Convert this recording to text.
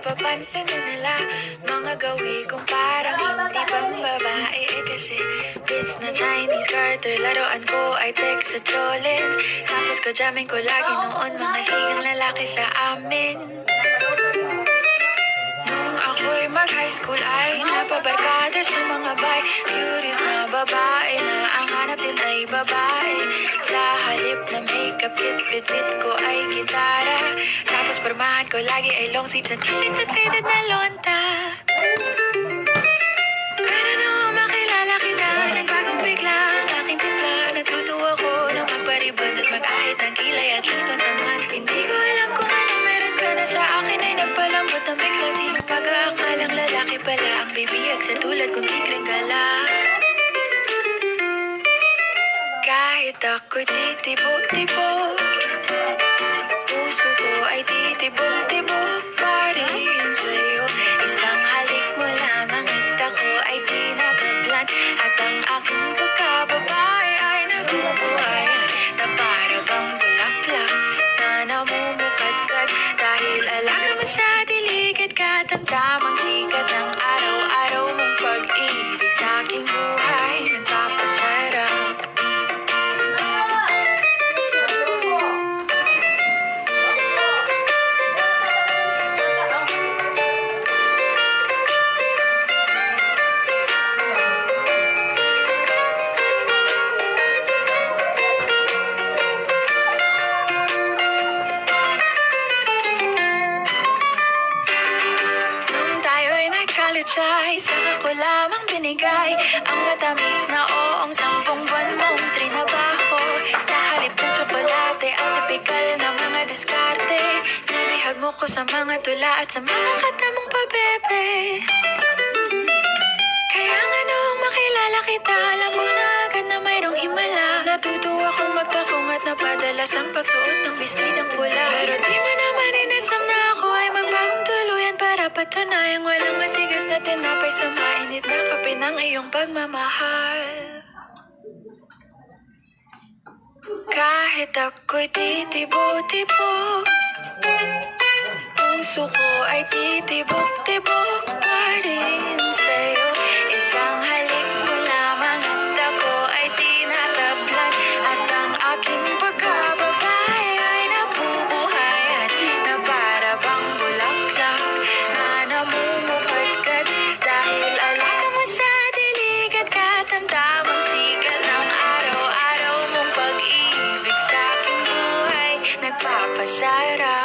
napapansin din nila mga gawi kong parang hindi pang babae. Kasi bis na Chinese Carter, laruan ko ay text sa Cholens. Tapos ko jamming ko lagi noon mga sigang lalaki sa amin. Nung ako'y mag-high school ay napabarkada sa mga bay. Curious na babae na ang hanap din ay babae. Sa halip na makeup kit, bit-bit ko ay gitara. Tapos pormahan ko lagi ay long sleeves at t-shirt at faded na lonta. Pero nung makilala kita, nagbagong bigla ang aking timpla. Natutuwa ko na magparibad at mag-ahit ng kilay at least once a month. Hindi ko alam kung ano meron ka na sa akin ay nagpalambot ng bigla. Sino pag-aakalang lalaki pala ang bibiyag sa tulad kong tigreng gala. Kahit ako'y titibok-tibok, puso ko ay titibok-tibok pa rin sa'yo. Isang halik mo lamang at ako ay tinatablan. At ang aking pagkababae ay nabubuhay na para bang bulaklak na namumukadkad. Dahil alaga mo sa dilig at katamtamang sikat ng araw-araw mong pag-ibig sa aking buhay nagpapasarap. Ay saka ko lamang binigay ang matamis na oong 10 buwan mong trinabaho. Sa halip ng tsokolate ang tipikal na mga diskarte. Nabihag mo ko sa mga tula at sa mga kanta mong pabebe. Kaya nga noong makilala kita, alam mo na agad na mayroong himala. Natutuwa kong magtakong at napadalas ang pagsuot ng bislit ng pula. Pero di mo naman inasam na ako ay magbagong tuluyan para patunayang walang matigas na tinapay sa mainit na kape ng iyong pagmamahal. Kahit ako'y titibok-tibok, puso ko ay titibok-tibok pa rin sa'yo. Isang halik mo lamang at ako ay tinatablan. At ang aking pagkababae ay nabubuhayan na para bang bulaklak na namumukadkad. Dahil alaga mo sa dilig at katamtamang sikat ng araw-araw mong pag-ibig sa aking buhay nagpapasarap.